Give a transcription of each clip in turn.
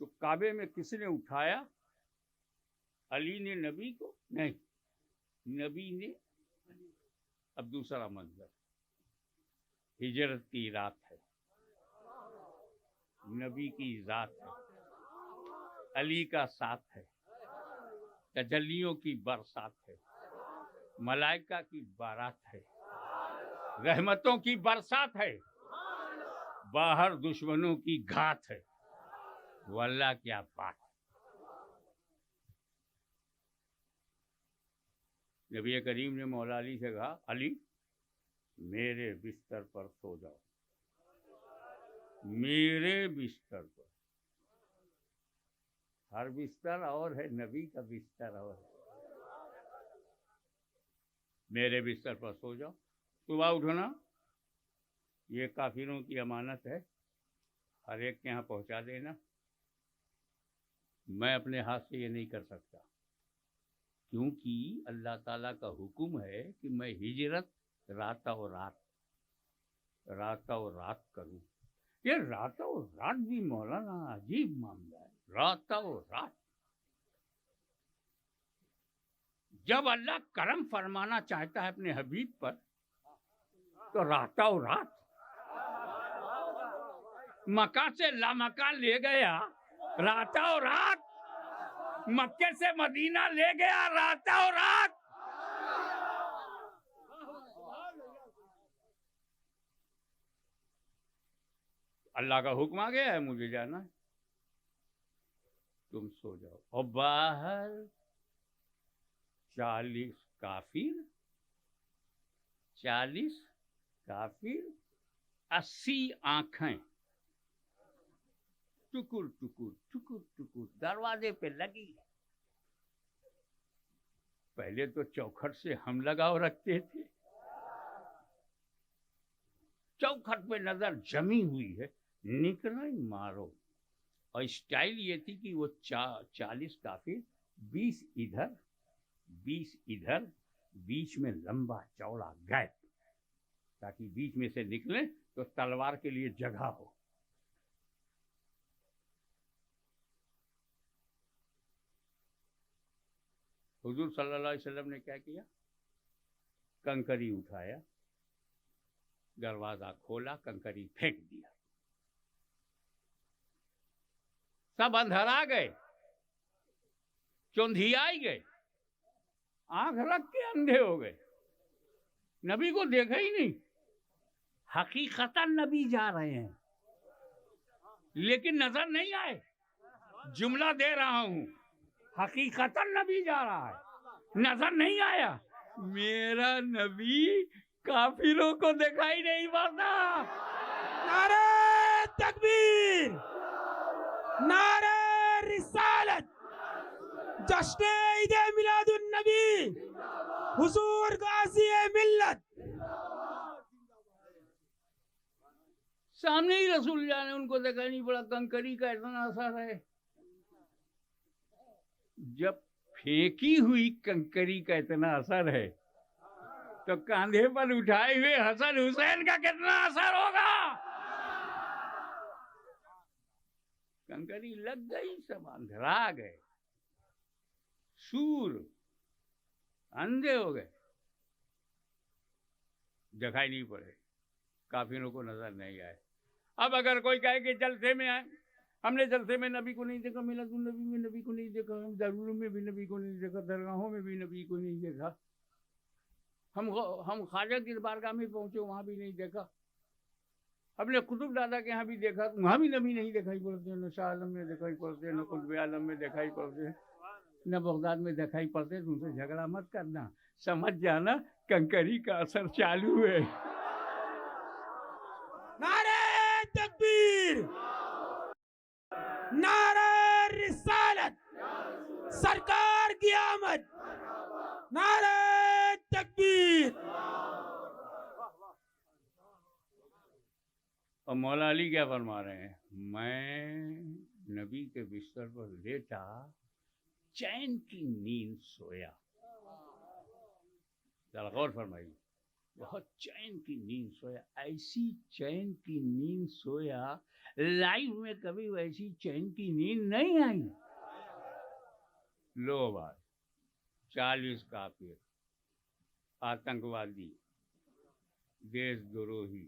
तो काबे में किसने उठाया? अली ने नबी को? नहीं, नबी ने। अब दूसरा मंजर, हिजरत की रात है, नबी की रात है, अली का साथ है, तजल्लियों की बरसात है, मलाइका की बारात है, रहमतों की बरसात है, बाहर दुश्मनों की घात है। वल्लाह क्या बात है। नबी करीम ने मौला अली से कहा, अली मेरे बिस्तर पर सो जाओ, मेरे बिस्तर पर। हर बिस्तर और है, नबी का बिस्तर और है। मेरे बिस्तर पर सो जाओ, सुबह उठना, ये काफिरों की अमानत है, हर एक के यहाँ पहुंचा देना। मैं अपने हाथ से ये नहीं कर सकता, क्योंकि अल्लाह ताला का हुक्म है कि मैं हिजरत रात और रात करूं। ये रात और रात भी मौलाना अजीब मामला है, रात और रात। जब अल्लाह करम फरमाना चाहता है अपने हबीब पर, तो रात और रात। मक्का से लामका ले गया रात और रात, मक्के से मदीना ले गया रात और रात। अल्लाह का हुक्म आ गया है, मुझे जाना है, तुम सो जाओ। और बाहर 40 काफिर, 40 काफिर, 80 आंखें टुकुर टुकुर टुकुर टुकुर दरवाजे पे लगी। पहले तो चौखट से हम लगाव रखते थे, चौखट पे नजर जमी हुई है, निकला ही मारो। और स्टाइल ये थी कि वो 40 काफिर, 20 इधर 20 इधर, बीच में लंबा चौड़ा गैप, ताकि बीच में से निकले तो तलवार के लिए जगह हो। हुजूर सल्लल्लाहु अलैहि वसल्लम ने क्या किया? कंकरी उठाया, दरवाजा खोला, कंकरी फेंक दिया। सब अंधरा गए, चौंधियाई गए, आंख रख के अंधे हो गए, नबी को देखा ही नहीं। हकीकतन नबी जा रहे हैं, लेकिन नजर नहीं आए। जुमला दे रहा हूं, हकीकतन नबी जा रहा है, नजर नहीं आया। मेरा नबी काफिरों को दिखाई नहीं पड़ता। नारे तकबीर, नारे रिसालत, जश्न ईद मिलादुन नबी, हुजूर गाजी मिल्लत। सामने ही रसूल जाने, उनको दिखाई नहीं पड़ा। कंकरी का इतना असर है। जब फेंकी हुई कंकरी का इतना असर है, तो कांधे पर उठाए हुए हसन हुसैन का कितना असर होगा? कंकरी लग गई, सब अंधरा गए, सूर अंधे हो गए, दिखाई नहीं पड़े, काफिरों को नजर नहीं आए। अब अगर कोई कहे कि जलसे में आए, हमने जलसे में नबी को नहीं देखा, मिलादुन नबी में नबी को नहीं देखा, हम दरूरों में भी नबी को नहीं देखा, दरगाहों में भी नबी को नहीं देखा, हम ख्वाजा की बारगाह में पहुंचे, वहां भी नहीं देखा, हमने कुतुब दादा के यहाँ भी देखा, वहां भी नबी नहीं दिखाई पड़ते, न शाह आलम में दिखाई पड़ते, न कुतुब आलम में दिखाई पड़ते, न बगदाद में दिखाई पड़ते। तुमसे झगड़ा मत करना, समझ जाना कंकरी का असर चालू है। नारे तकबीर, नारे रिसालत, सरकार की आमद, नारे तकबीर। और मौला अली क्या फरमा रहे हैं? मैं नबी के बिस्तर पर लेटा, चैन की नींद सोया। जरा गौर फरमाइए, बहुत चैन की नींद सोया, ऐसी चैन की नींद सोया, लाइफ में कभी वैसी चैन की नींद नहीं आई। लो भाई, 40 काफिर, आतंकवादी, देशद्रोही,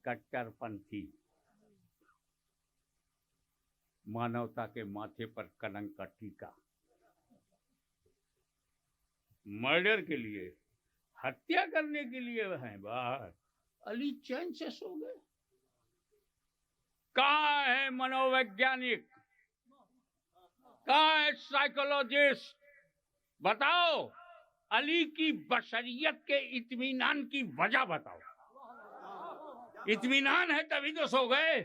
कट्टरपंथी, मानवता के माथे पर कलंक का टीका, मर्डर के लिए, हत्या करने के लिए हैं बाहर। अली चैन से सो गए। कहाँ है मनोवैज्ञानिक, कहाँ है साइकोलॉजिस्ट? बताओ, अली की बशरियत के इत्मीनान की वजह बताओ। इत्मीनान है तभी तो सो गए।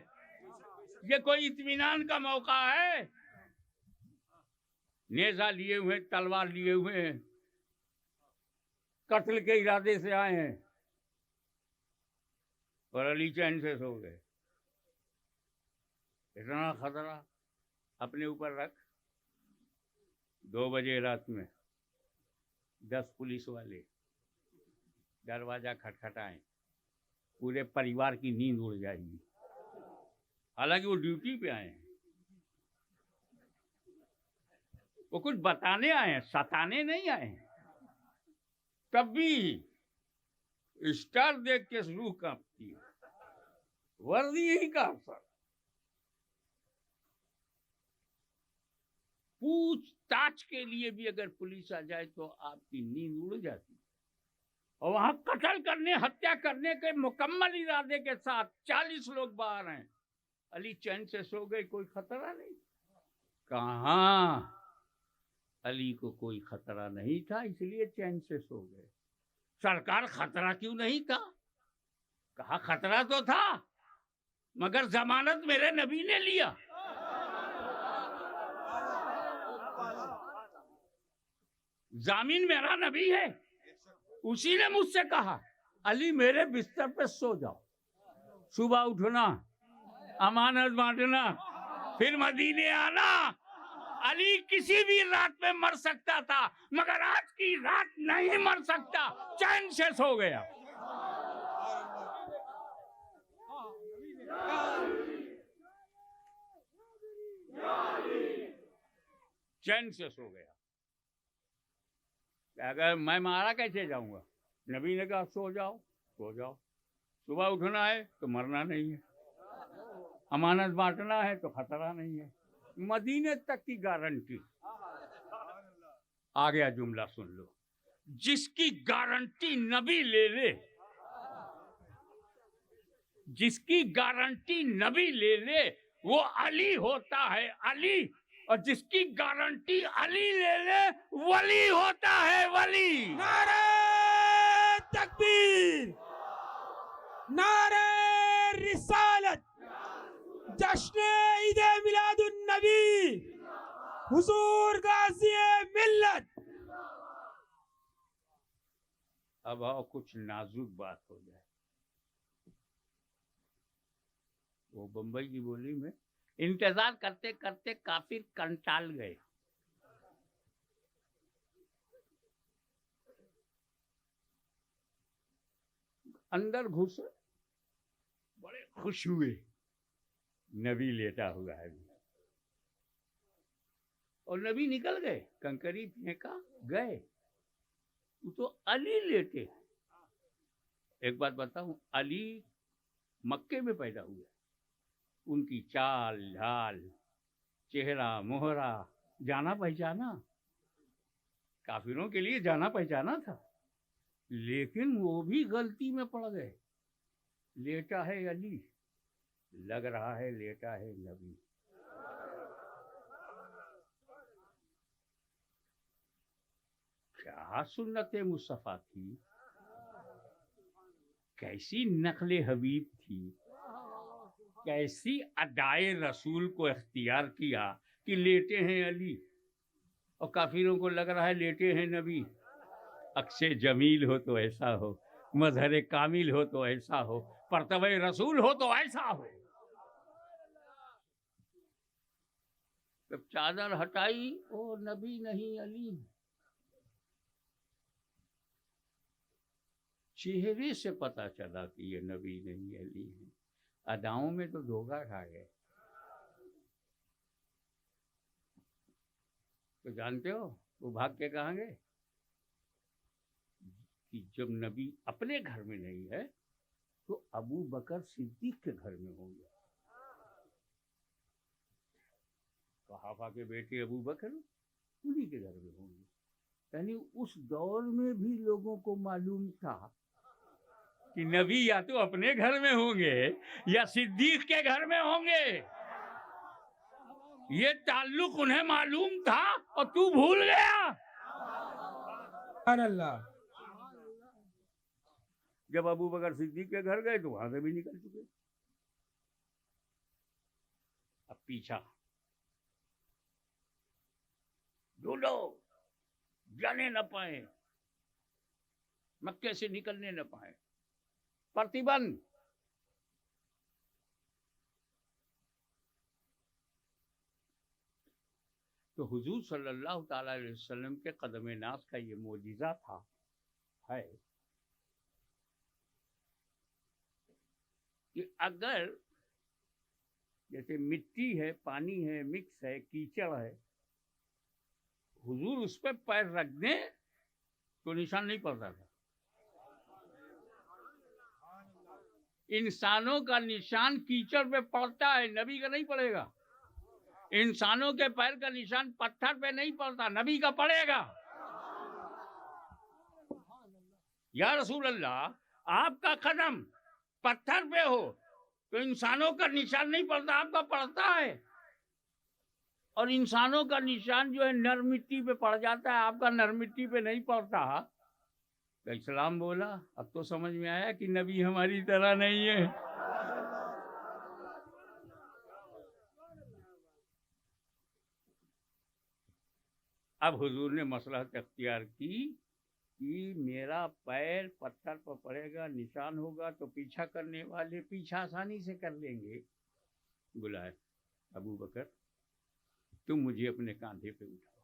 ये कोई इत्मीनान का मौका है? नेजा लिए हुए, तलवार लिए हुए हैं, कत्ल के इरादे से आए हैं, और अली चैन से सो गए। इतना खतरा अपने ऊपर रख। 2 बजे रात में 10 पुलिस वाले दरवाजा खटखटाएं, पूरे परिवार की नींद उड़ जाएगी। हालांकि वो ड्यूटी पे आए हैं, वो कुछ बताने आए हैं, सताने नहीं आए हैं। तब भी स्टार देख के रूह कांपती है। वर्दी ही का असर। पूछताछ के लिए भी अगर पुलिस आ जाए तो आपकी नींद उड़ जाती। और वहां कत्ल करने, हत्या करने के मुकम्मल इरादे के साथ 40 लोग बाहर हैं। अली चैन से सो गए, कोई खतरा नहीं। कहाँ? अली को कोई खतरा नहीं था, इसलिए चैन से सो गए। सरकार, खतरा क्यों नहीं था? कहा खतरा तो था, मगर जमानत मेरे नबी ने लिया। जामीन मेरा नबी है, उसी ने मुझसे कहा अली मेरे बिस्तर पे सो जाओ, सुबह उठना, अमानत बांटना, फिर मदीने आना। अली किसी भी रात में मर सकता था, मगर आज की रात नहीं मर सकता। चैन से सो गया। चैन से सो गया। अगर मैं मारा कैसे जाऊंगा? नबी ने कहा सो जाओ, सो जाओ, सुबह उठना है तो मरना नहीं है, अमानत बांटना है तो खतरा नहीं है, मदीने तक की गारंटी। आ गया जुमला, सुन लो। जिसकी गारंटी नबी ले ले, जिसकी गारंटी नबी ले ले वो अली होता है, अली। और जिसकी गारंटी अली ले ले वली होता है, वली। नारे तकबीर, नारे रिसालत, जश्न ईद मिलादुन नबी, हुजूर गाज़ी मिल्लत। अब आओ कुछ नाजुक बात हो जाए। वो बंबई की बोली में इंतजार करते करते काफिर कंटाल गए। अंदर घुसे, बड़े खुश हुए, नबी लेटा हुआ है। और नबी निकल गए, कंकरी फेंका, गए। तो अली लेटे। एक बात बताऊं, अली मक्के में पैदा हुए। उनकी चाल ढाल, चेहरा मोहरा जाना पहचाना, काफिरों के लिए जाना पहचाना था। लेकिन वो भी गलती में पड़ गए। लेटा है अली, लग रहा है लेटा है नबी। क्या सुन्नत मुस्तफा थी, कैसी नकले हबीब थी, कैसी अदाए रसूल को इख्तियार किया कि लेटे हैं अली और काफिरों को लग रहा है लेटे हैं नबी। अक्से जमील हो तो ऐसा हो, मजहर कामिल हो तो ऐसा हो, परतबे रसूल हो तो ऐसा हो। जब चादर हटाई, ओ नबी नहीं अली। चेहरे से पता चला कि ये नबी नहीं अली है। अदाओं में तो धोखा खा गए। तो जानते हो वो भाग के कहाँ गए कि जब नबी अपने घर में नहीं है तो अबू बकर सिद्दीक के घर में होंगे। कहाफा के बेटे अबू बकर उन्हीं के घर में होंगे। यानी उस दौर में भी लोगों को मालूम था कि नबी या तो अपने घर में होंगे या सिद्दीक के घर में होंगे। ये ताल्लुक उन्हें मालूम था और तू भूल गया। सुभान अल्लाह। जब अबू बकर सिद्दीक के घर गए तो वहां से भी निकल चुके। अब पीछा ढूंढो, जाने न पाए, मक्के से निकलने न पाए, प्रतिबंध। तो हुजूर सल्लल्लाहु ताला अलैहि वसल्लम के कदम नास का ये मोजिज़ा था है कि अगर जैसे मिट्टी है, पानी है, मिक्स है, कीचड़ है, हुजूर उस पर पैर रख दें तो निशान नहीं पड़ता था। इंसानों का निशान कीचड़ पे पड़ता है, नबी का नहीं पड़ेगा। इंसानों के पैर का निशान पत्थर पे नहीं पड़ता, नबी का पड़ेगा। या रसूल अल्लाह, आपका कदम पत्थर पे हो तो इंसानों का निशान नहीं पड़ता, आपका पड़ता है। और इंसानों का निशान जो है नर मिट्टी पे पड़ जाता है, आपका नर मिट्टी पे नहीं पड़ता। तो इस्लाम बोला, अब तो समझ में आया कि नबी हमारी तरह नहीं है। अब हुजूर ने मसलहत अख्तियार की कि मेरा पैर पत्थर पर पड़ेगा, निशान होगा तो पीछा करने वाले पीछा आसानी से कर लेंगे। बुलाए, अबू बकर तुम मुझे अपने कांधे पे उठाओ।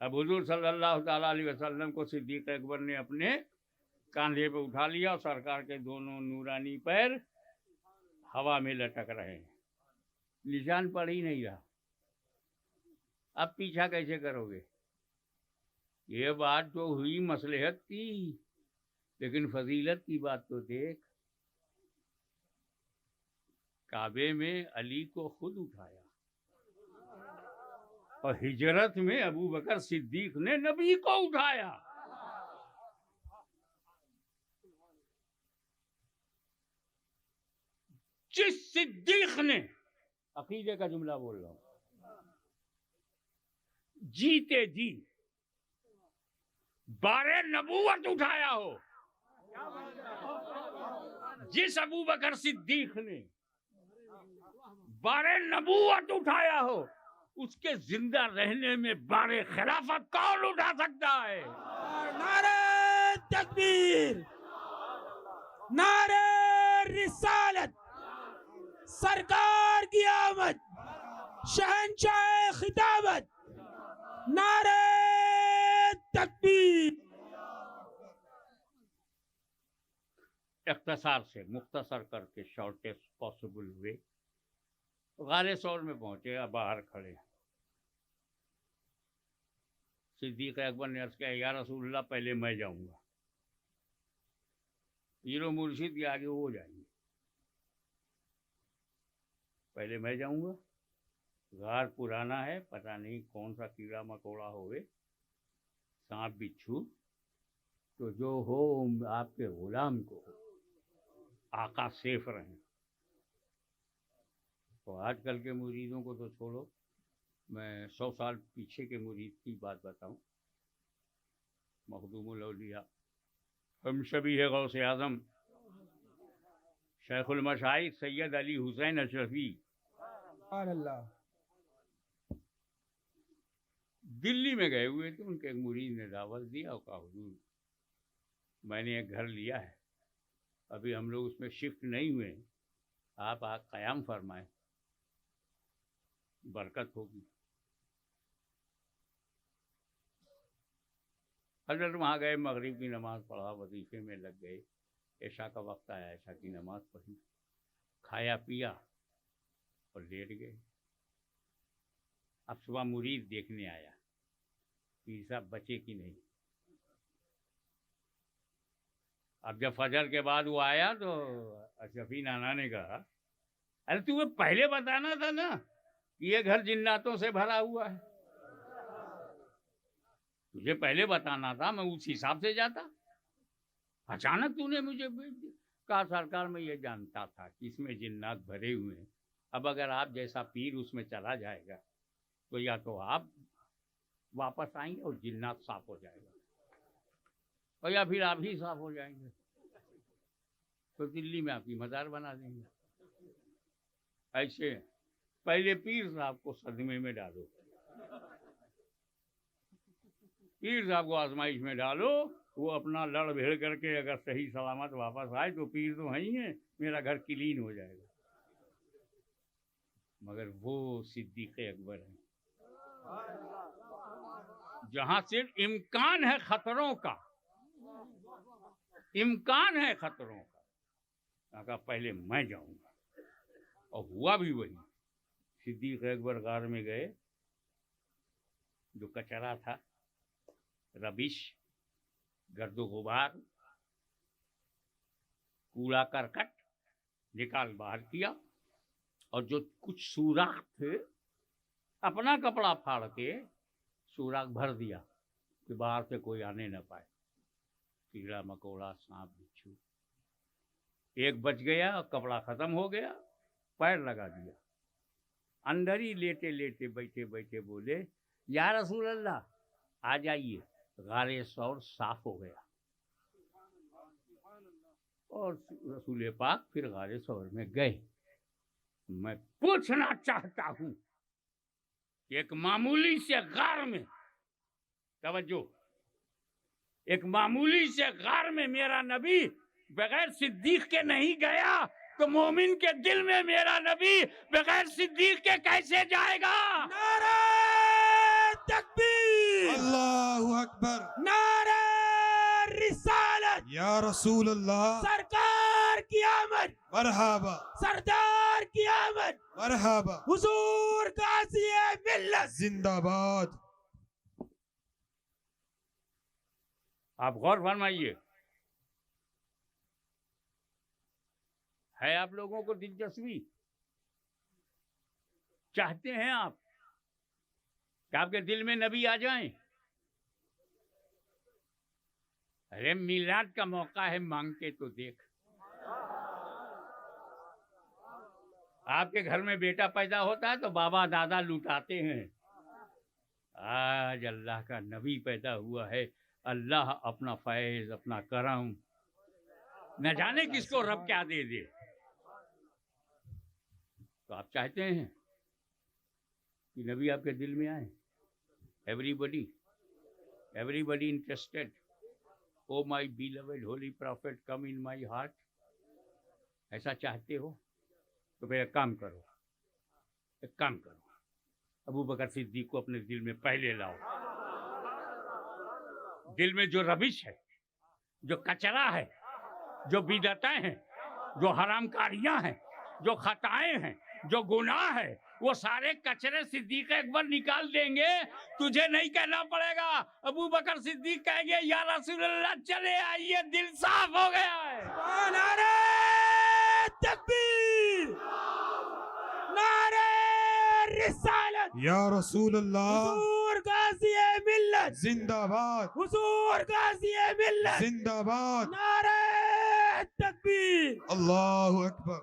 अब हुजूर सल्लल्लाहु ताला अलैहि वसल्लम को सिद्दीक अकबर ने अपने कांधे पे उठा लिया और सरकार के दोनों नूरानी पैर हवा में लटक रहे हैं, निशान पड़ ही नहीं रहा। अब पीछा कैसे करोगे? ये बात तो हुई मसलहत की, लेकिन फजीलत की बात तो देख। काबे में अली को खुद उठाया और हिजरत में अबू बकर सिद्दीक ने नबी को उठाया। जिस सिद्दीक ने, अकीदे का जुमला बोल रहा हूं, जीते जी बारे नबूवत उठाया हो, जिस अबू बकर सिद्दीक ने बारे नबूवत उठाया हो, उसके जिंदा रहने में बारे खिलाफत कौन उठा सकता है? नारे तकबीर, नारे रिसालत, सरकार की आमद, शहंशाह खिताबत, नारे तकबीर। इख्तिसार से मुख्तसर करके शॉर्टेस्ट पॉसिबल वे गारे सौर में पहुंचे, अब बाहर खड़े। सिद्दीक अकबर ने अर्ज किया, या रसूलल्लाह पहले मैं जाऊंगा, पीरो मुर्शिद के आगे वो जाएंगे, पहले मैं जाऊंगा। गार पुराना है, पता नहीं कौन सा कीड़ा मकोड़ा होवे, सांप बिच्छू, तो जो हो आपके गुलाम को आका सेफ रहें। तो आजकल के मुरीदों को तो छोड़ो, मैं 100 साल पीछे के मुरीद की बात बताऊं। मखदूमुल औलिया हम शबी है गौसे आज़म शेखुल मशाइख सैयद अली हुसैन अशरफी अल्लाह। दिल्ली में गए हुए थे, उनके एक मुरीद ने दावत दिया और कहा, हुजूर मैंने एक घर लिया है, अभी हम लोग उसमें शिफ्ट नहीं हुए, आप क़याम फरमाएं, बरकत होगी। हजरत वहाँ गए, मगरिब की नमाज़ पढ़ा, वजीफे में लग गए। ऐशा का वक्त आया, ऐशा की नमाज़ पढ़ी, खाया पिया और लेट गए। अब सुबह मुरीद देखने आया, पीर साहब बचे कि नहीं। अब जब फजर के बाद वो आया तो अशरफी नाना ने कहा, अरे तुम्हें पहले बताना था ना कि ये घर जिन्नातों से भरा हुआ है, तुझे पहले बताना था, मैं उस हिसाब से जाता। अचानक तूने मुझे भेज दिया। कहा सरकार मैं ये जानता था कि इसमें जिन्नात भरे हुए हैं, अब अगर आप जैसा पीर उसमें चला जाएगा तो या तो आप वापस आएंगे और जिन्नात साफ हो जाएगा, और या फिर आप ही साफ हो जाएंगे, तो दिल्ली में आपकी मजार बना देंगे। ऐसे पहले पीर साहब को सदमे में डालो, पीर साहब को आजमाइश में डालो, वो अपना लड़ भिड़ करके अगर सही सलामत वापस आए तो पीर तो है ही है, मेरा घर क्लीन हो जाएगा। मगर वो सिद्दीक अकबर है जहां सिर्फ इम्कान है खतरों का, इम्कान है खतरों का, कहा पहले मैं जाऊंगा, और हुआ भी वही। सिद्दीक अकबर गार में गए, जो कचरा था, रबिश, गर्दो गुबार, कूड़ा करकट निकाल बाहर किया, और जो कुछ सुराख थे अपना कपड़ा फाड़ के सुराख भर दिया कि बाहर से कोई आने न पाए। कीड़ा मकोड़ा, सांप बिच्छू, एक बच गया, कपड़ा खत्म हो गया, पैर लगा दिया, अंदर ही लेटे लेटे बैठे बैठे बोले, या रसूल अल्लाह आ जाइए, गारे सौर साफ हो गया। और रसूल पाक फिर गारे सौर में गए। मैं पूछना चाहता हूं, एक मामूली से गार में, तवज्जो, एक मामूली से गार में मेरा नबी बगैर सिद्दीक के नहीं गया, तो मोमिन के दिल में मेरा नबी बगैर सिद्दीक के कैसे जाएगा? नारे तकबीर, अल्लाहु अकबर, नारे रिसालत, या रसूल अल्लाह, सरकार की आमद, मरहबा, सरदार की आमद, मरहबा, हुजूर गाज़ी मिल्लत जिंदाबाद। आप गौर फरमाइए, है आप लोगों को दिलचस्पी? चाहते हैं आप कि आपके दिल में नबी आ जाएं? अरे मिलाद का मौका है, मांग के तो देख। आपके घर में बेटा पैदा होता है तो बाबा दादा लुटाते हैं, आज अल्लाह का नबी पैदा हुआ है, अल्लाह अपना फैज, अपना करम, न जाने किसको रब क्या दे दे। तो आप चाहते हैं कि नबी आपके दिल में आए? Everybody, everybody interested, O my beloved holy prophet come in my heart, ऐसा चाहते हो तो फिर एक काम करो, एक काम करो, अबू बकर सिद्दीक को अपने दिल में पहले लाओ। दिल में जो रबिश है, जो कचरा है, जो बिदअतें हैं, जो हरामकारियां हैं, जो खताएं हैं, जो गुनाह है, वो सारे कचरे सिद्दीक अकबर निकाल देंगे। तुझे नहीं कहना पड़ेगा, अबू बकर सिद्दीक कहेंगे या रसूल अल्लाह चले आइए, दिल साफ हो गया है। नारे तकबीर, नारे रिसालत, या रसूल अल्लाह, हुजूर गाज़ी मिल्लत जिंदाबाद, हुजूर गाज़ी मिल्लत जिंदाबाद, नारे तकबीर, अल्लाहु अकबर।